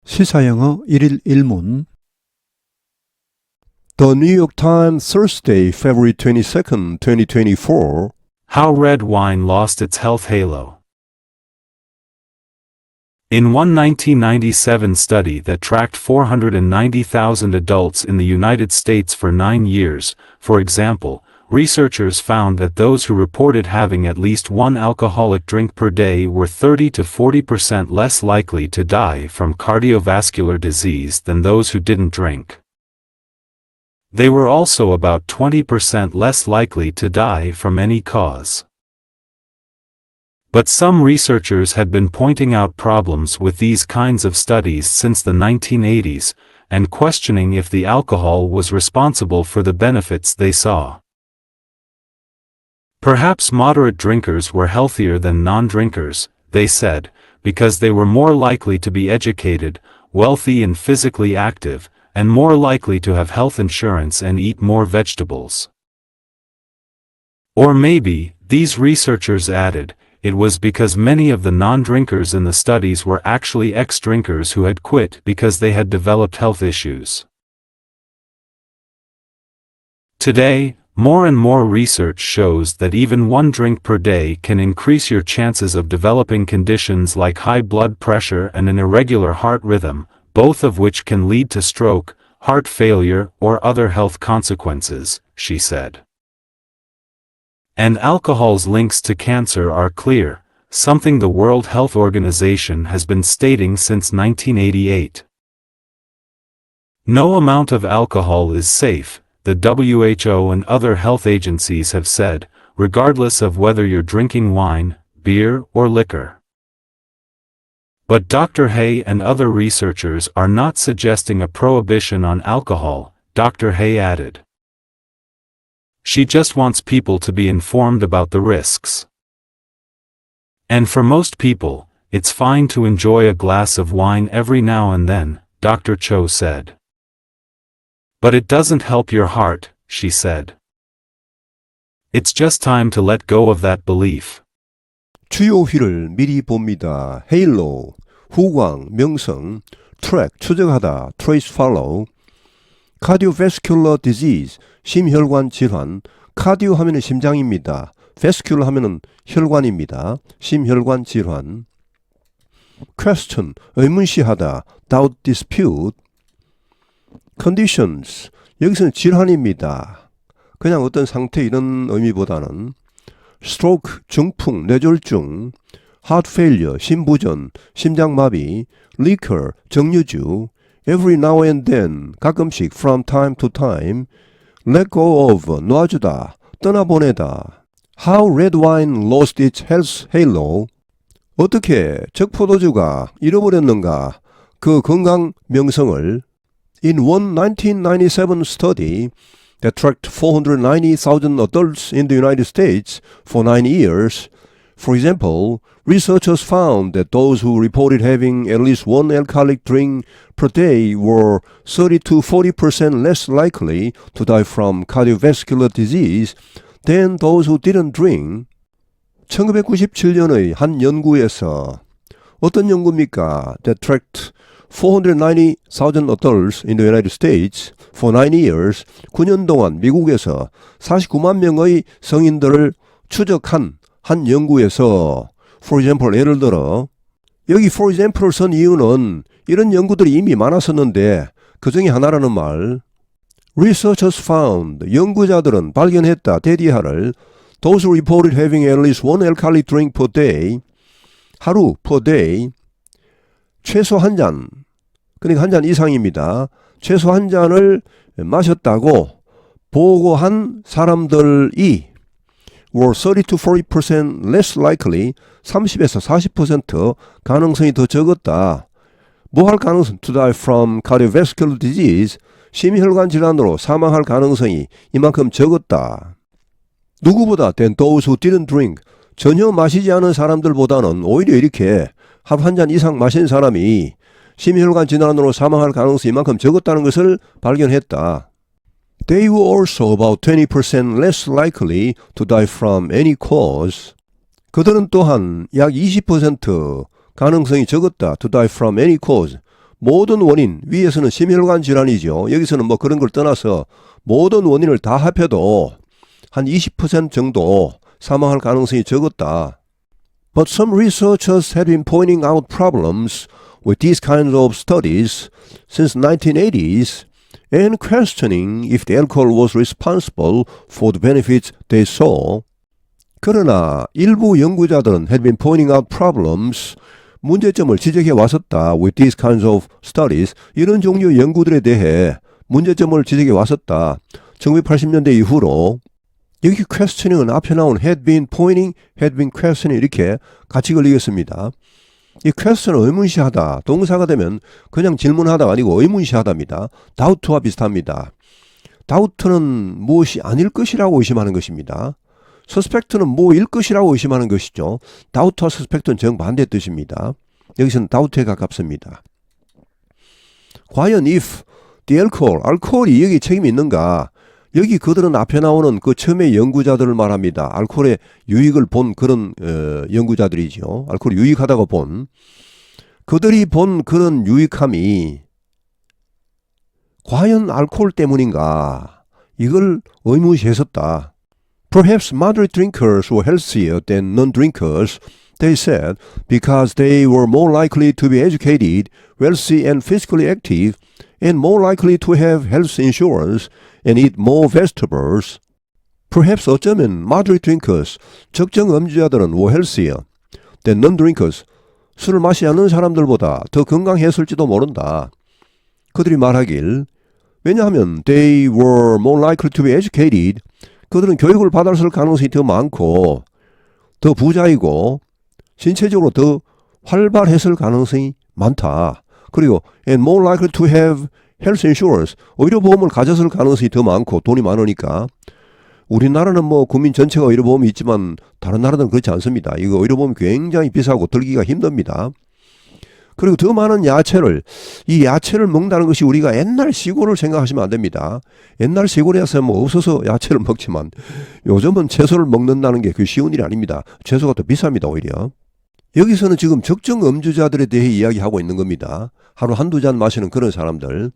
시사영어 1일 1문 The New York Times, Thursday, February 22, 2024. How red wine lost its health halo. In one 1997 study that tracked 490,000 adults in the United States for 9 years, for example, researchers found that those who reported having at least one alcoholic drink per day were 30 to 40% less likely to die from cardiovascular disease than those who didn't drink. They were also about 20% less likely to die from any cause. But some researchers had been pointing out problems with these kinds of studies since the 1980s, and questioning if the alcohol was responsible for the benefits they saw. Perhaps moderate drinkers were healthier than non-drinkers, they said, because they were more likely to be educated, wealthy and physically active, and more likely to have health insurance and eat more vegetables. Or maybe, these researchers added, it was because many of the non-drinkers in the studies were actually ex-drinkers who had quit because they had developed health issues. Today, more and more research shows that even one drink per day can increase your chances of developing conditions like high blood pressure and an irregular heart rhythm, both of which can lead to stroke, heart failure, or other health consequences, she said. And alcohol's links to cancer are clear, something the World Health Organization has been stating since 1988. No amount of alcohol is safe, the WHO and other health agencies have said, regardless of whether you're drinking wine, beer, or liquor. But Dr. Hay and other researchers are not suggesting a prohibition on alcohol, Dr. Hay added. She just wants people to be informed about the risks. And for most people, it's fine to enjoy a glass of wine every now and then, Dr. Cho said. But it doesn't help your heart, she said. It's just time to let go of that belief. 주요 휠을 미리 봅니다. 헤일로, 후광, 명성, 트랙, 추적하다, trace follow, cardiovascular disease, 심혈관 질환, 카디오 하면은 심장입니다. vascular 하면은 혈관입니다. 심혈관 질환. question, 의문시하다, doubt, dispute. conditions, 여기서는 질환입니다. 그냥 어떤 상태 이런 의미보다는 stroke, 중풍, 뇌졸중, heart failure, 심부전, 심장마비, liquor, 정류주, every now and then, 가끔씩, from time to time, let go of, 놔주다, 떠나보내다. How red wine lost its health halo. 어떻게 적포도주가 잃어버렸는가 그 건강 명성을. In one 1997 study that tracked 490,000 adults in the United States for 9 years, for example, researchers found that those who reported having at least one alcoholic drink per day were 30 to 40% less likely to die from cardiovascular disease than those who didn't drink. 1997년의 한 연구에서 어떤 연구입니까? That tracked 490,000 adults in the United States for 9 years, 9년 동안 미국에서 49만 명의 성인들을 추적한 한 연구에서 for example, 예를 들어 여기 for example을 쓴 이유는 이런 연구들이 이미 많았었는데 그 중에 하나라는 말. Researchers found, 연구자들은 발견했다, 대디하를 those who reported having at least one alcoholic drink per day, 하루 per day, 최소 한 잔, 그러니까 한 잔 이상입니다. 최소 한 잔을 마셨다고 보고한 사람들이 were 30 to 40% less likely, 30에서 40% 가능성이 더 적었다. 뭐 할 가능성? To die from cardiovascular disease, 심혈관 질환으로 사망할 가능성이 이만큼 적었다. 누구보다 than those who didn't drink, 전혀 마시지 않은 사람들보다는 오히려 이렇게 하루 한 잔 이상 마신 사람이 심혈관 질환으로 사망할 가능성이 이만큼 적었다는 것을 발견했다. They were also about 20% less likely to die from any cause. 그들은 또한 약 20% 가능성이 적었다. To die from any cause. 모든 원인, 위에서는 심혈관 질환이죠. 여기서는 뭐 그런 걸 떠나서 모든 원인을 다 합해도 한 20% 정도 사망할 가능성이 적었다. But some researchers have been pointing out problems with these kinds of studies since 1980s and questioning if the alcohol was responsible for the benefits they saw. 그러나 일부 연구자들은 had been pointing out problems, 문제점을 지적해 왔었다. With these kinds of studies, 이런 종류 연구들에 대해 문제점을 지적해 왔었다. 1980년대 이후로 여기 questioning은 앞에 나온 had been pointing, had been questioning 이렇게 같이 걸리겠습니다. 이 question은 의문시하다. 동사가 되면 그냥 질문하다가 아니고 의문시하다입니다. doubt와 비슷합니다. doubt는 무엇이 아닐 것이라고 의심하는 것입니다. suspect는 뭐일 것이라고 의심하는 것이죠. doubt와 suspect는 정반대 뜻입니다. 여기서는 doubt에 가깝습니다. 과연 if the alcohol, 알코올이 여기 책임이 있는가? 여기 그들은 앞에 나오는 그 처음에 연구자들을 말합니다. 알코올의 유익을 본 그런 연구자들이죠. 알코올이 유익하다고 본 그들이 본 그런 유익함이 과연 알코올 때문인가? 이걸 의문시했었다. Perhaps moderate drinkers were healthier than non-drinkers, they said, because they were more likely to be educated, wealthy and physically active, and more likely to have health insurance and eat more vegetables. Perhaps 어쩌면 moderate drinkers, 적정 음주자들은 were healthier than non-drinkers, 술을 마시지 않는 사람들보다 더 건강했을지도 모른다. 그들이 말하길, 왜냐하면 they were more likely to be educated, 그들은 교육을 받았을 가능성이 더 많고 더 부자이고 신체적으로 더 활발했을 가능성이 많다. 그리고 and more likely to have health insurance, 의료보험을 가졌을 가능성이 더 많고 돈이 많으니까. 우리나라는 뭐 국민 전체가 의료보험이 있지만 다른 나라들은 그렇지 않습니다. 이거 의료보험이 굉장히 비싸고 들기가 힘듭니다. 그리고 더 많은 야채를, 이 야채를 먹는다는 것이 우리가 옛날 시골을 생각하시면 안 됩니다. 옛날 시골에서 뭐 없어서 야채를 먹지만 요즘은 채소를 먹는다는 게 그 쉬운 일이 아닙니다. 채소가 더 비쌉니다, 오히려. 여기서는 지금 적정 음주자들에 대해 이야기하고 있는 겁니다. 하루 한두 잔 마시는 그런 사람들.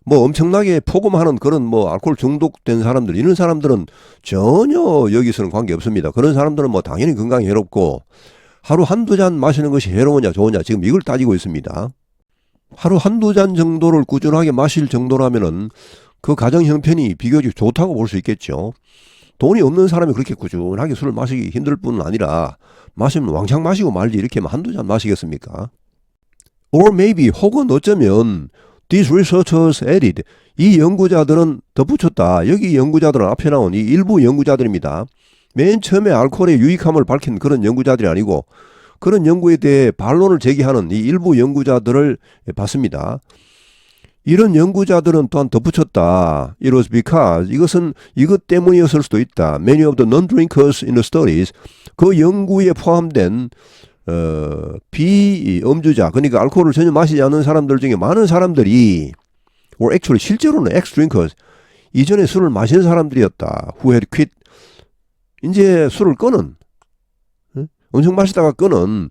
뭐 엄청나게 포금하는 그런 뭐 알코올 중독된 사람들, 이런 사람들은 전혀 여기서는 관계 없습니다. 그런 사람들은 뭐 당연히 건강에 해롭고 하루 한두 잔 마시는 것이 해로우냐 좋으냐 지금 이걸 따지고 있습니다. 하루 한두 잔 정도를 꾸준하게 마실 정도라면은 그 가정 형편이 비교적 좋다고 볼 수 있겠죠. 돈이 없는 사람이 그렇게 꾸준하게 술을 마시기 힘들 뿐 아니라 마시면 왕창 마시고 말지 이렇게 하면 한두 잔 마시겠습니까? Or maybe 혹은 어쩌면 these researchers added, 이 연구자들은 덧붙였다. 여기 연구자들은 앞에 나온 이 일부 연구자들입니다. 맨 처음에 알코올의 유익함을 밝힌 그런 연구자들이 아니고 그런 연구에 대해 반론을 제기하는 이 일부 연구자들을 봤습니다. 이런 연구자들은 또한 덧붙였다. It was because, 이것은 이것 때문이었을 수도 있다. Many of the non-drinkers in the studies, 그 연구에 포함된 비음주자, 그러니까 알코올을 전혀 마시지 않는 사람들 중에 많은 사람들이 or actually 실제로는 ex-drinkers, 이전에 술을 마신 사람들이었다. Who had quit, 이제 술을 끊은, 엄청 마시다가 끊은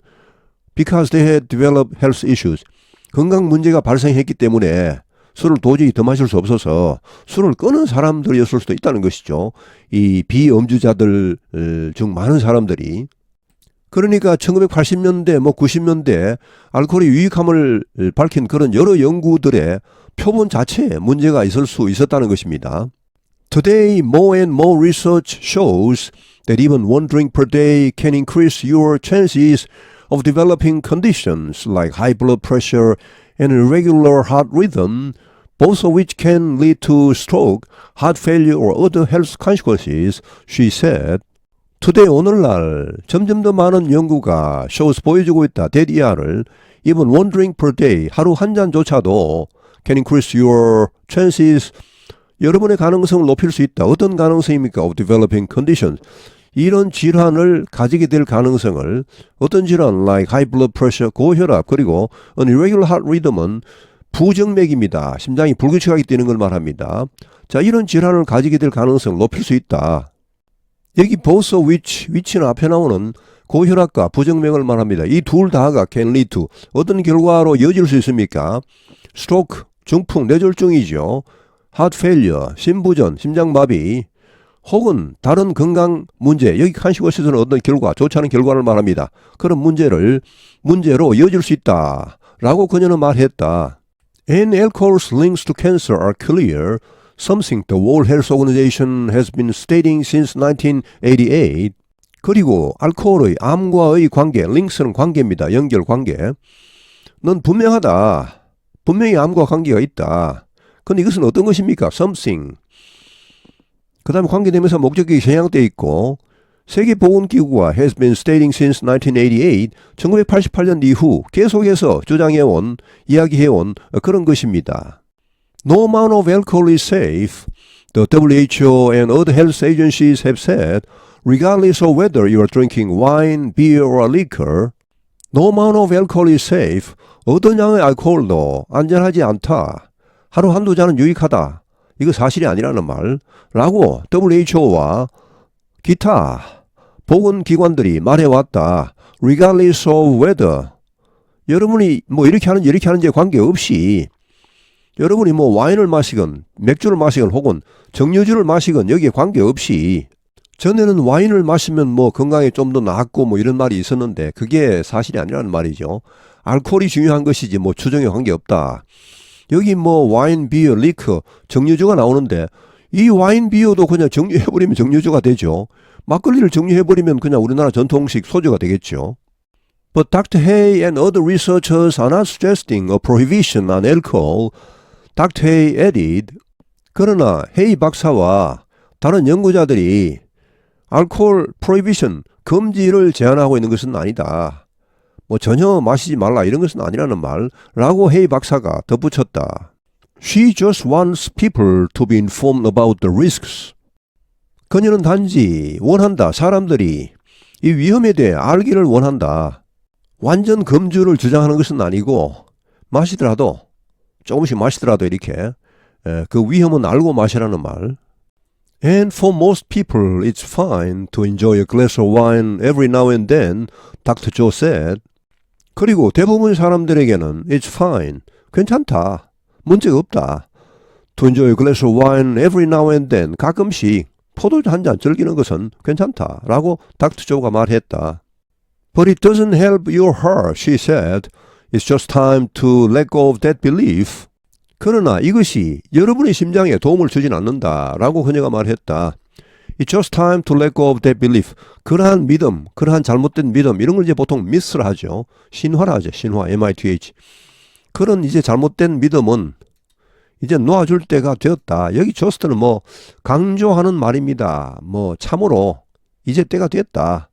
because they had developed health issues, 건강 문제가 발생했기 때문에 술을 도저히 더 마실 수 없어서 술을 끊은 사람들이었을 수도 있다는 것이죠. 이 비음주자들 중 많은 사람들이. 그러니까 1980년대 뭐 90년대 알코올의 유익함을 밝힌 그런 여러 연구들의 표본 자체에 문제가 있을 수 있었다는 것입니다. Today, more and more research shows that even one drink per day can increase your chances of developing conditions like high blood pressure and irregular heart rhythm, both of which can lead to stroke, heart failure or other health consequences, she said. Today, 오늘날 점점 더 많은 연구가 shows 보여주고 있다. that ER을 even one drink per day, 하루 한 잔조차도 can increase your chances, 여러분의 가능성을 높일 수 있다. 어떤 가능성입니까? Of developing conditions. 이런 질환을 가지게 될 가능성을, 어떤 질환, like high blood pressure, 고혈압, 그리고 an irregular heart rhythm은 부정맥입니다. 심장이 불규칙하게 뛰는 걸 말합니다. 자, 이런 질환을 가지게 될 가능성을 높일 수 있다. 여기 both of which는 앞에 나오는 고혈압과 부정맥을 말합니다. 이 둘 다가 can lead to 어떤 결과로 이어질 수 있습니까? 스트로크, 중풍, 뇌졸중이죠. heart failure, 심부전, 심장마비 혹은 다른 건강 문제, 여기 칸시워스는 어떤 결과, 좋지 않은 결과를 말합니다. 그런 문제로 이어질 수 있다 라고 그녀는 말했다. And alcohol's links to cancer are clear, something the World Health Organization has been stating since 1988. 그리고 알코올의 암과의 관계, 링크스는 관계입니다. 연결 관계. 넌 분명하다. 분명히 암과 관계가 있다. 근데 이것은 어떤 것입니까? something. 그 다음에 관계되면서 목적이 전향되어 있고 세계보건기구가 has been stating since 1988, 1988년 이후 계속해서 주장해온, 이야기해온 그런 것입니다. No amount of alcohol is safe. The WHO and other health agencies have said, regardless of whether you are drinking wine, beer, or liquor, no amount of alcohol is safe. 어떤 양의 알코올도 안전하지 않다. 하루 한두 잔은 유익하다. 이거 사실이 아니라는 말라고 WHO와 기타 보건기관들이 말해왔다. Regardless of whether. 여러분이 뭐 이렇게 하는지에 관계없이 여러분이 뭐 와인을 마시건 맥주를 마시건 혹은 정류주를 마시건 여기에 관계없이 전에는 와인을 마시면 뭐 건강에 좀 더 나았고 뭐 이런 말이 있었는데 그게 사실이 아니라는 말이죠. 알코올이 중요한 것이지 뭐 추정에 관계없다. 여기 뭐 와인, 비어, 리커, 정류주가 나오는데 이 와인, 비어도 그냥 정류해버리면 정류주가 되죠. 막걸리를 정류해버리면 그냥 우리나라 전통식 소주가 되겠죠. But Dr. Hay and other researchers are not suggesting a prohibition on alcohol. Dr. Hay added. 그러나 헤이 박사와 다른 연구자들이 알코올 prohibition, 금지를 제안하고 있는 것은 아니다. 뭐 전혀 마시지 말라 이런 것은 아니라는 말라고 헤이 박사가 덧붙였다. She just wants people to be informed about the risks. 그녀는 단지 원한다. 사람들이 이 위험에 대해 알기를 원한다. 완전 금주를 주장하는 것은 아니고 마시더라도 조금씩 마시더라도 이렇게 그 위험은 알고 마시라는 말. And for most people it's fine to enjoy a glass of wine every now and then, Dr. Joe said. 그리고 대부분 사람들에게는 it's fine, 괜찮다, 문제가 없다. To enjoy a glass of wine every now and then, 가끔씩 포도주 한 잔 즐기는 것은 괜찮다 라고 닥터 조가 말했다. But it doesn't help your heart, she said. It's just time to let go of that belief. 그러나 이것이 여러분의 심장에 도움을 주진 않는다 라고 그녀가 말했다. It's just time to let go of that belief. 그러한 믿음, 그러한 잘못된 믿음 이런 걸 이제 보통 myth라 하죠. 신화라 하죠. 신화, MITH. 그런 이제 잘못된 믿음은 이제 놓아줄 때가 되었다. 여기 저스트는 뭐 강조하는 말입니다. 뭐 참으로 이제 때가 됐다.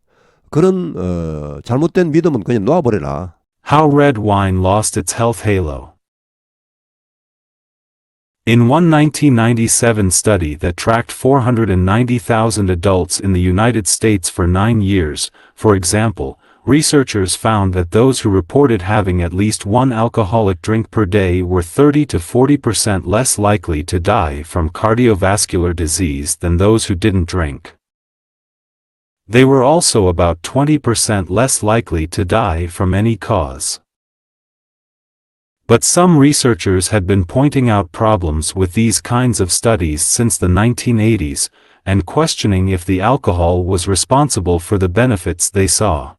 그런 잘못된 믿음은 그냥 놓아버려라. How red wine lost its health halo. In one 1997 study that tracked 490,000 adults in the United States for 9 years, for example, researchers found that those who reported having at least one alcoholic drink per day were 30 to 40% less likely to die from cardiovascular disease than those who didn't drink. They were also about 20% less likely to die from any cause. But some researchers had been pointing out problems with these kinds of studies since the 1980s, and questioning if the alcohol was responsible for the benefits they saw.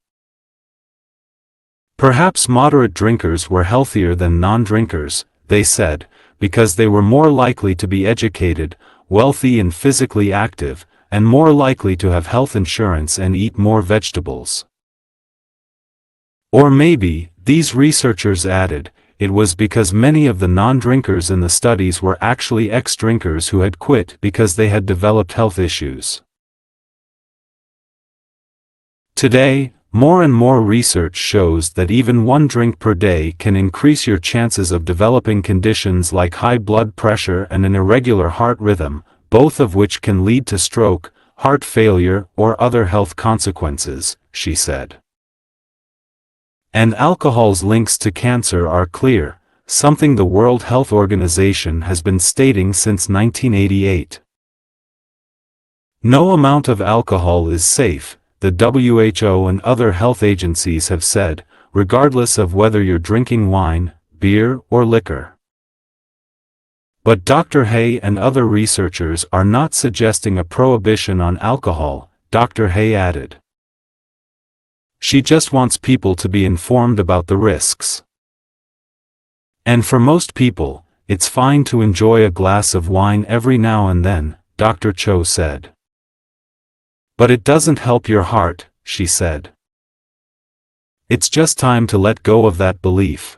Perhaps moderate drinkers were healthier than non-drinkers, they said, because they were more likely to be educated, wealthy and physically active, and more likely to have health insurance and eat more vegetables. Or maybe, these researchers added, it was because many of the non-drinkers in the studies were actually ex-drinkers who had quit because they had developed health issues. Today, more and more research shows that even one drink per day can increase your chances of developing conditions like high blood pressure and an irregular heart rhythm, both of which can lead to stroke, heart failure, or other health consequences, she said. And alcohol's links to cancer are clear, something the World Health Organization has been stating since 1988. No amount of alcohol is safe, the WHO and other health agencies have said, regardless of whether you're drinking wine, beer, or liquor. But Dr. Hay and other researchers are not suggesting a prohibition on alcohol, Dr. Hay added. She just wants people to be informed about the risks. And for most people, it's fine to enjoy a glass of wine every now and then, Dr. Cho said. But it doesn't help your heart, she said. It's just time to let go of that belief.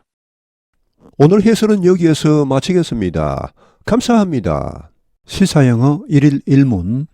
오늘 해설은 여기에서 마치겠습니다. 감사합니다. 시사영어 1일 1문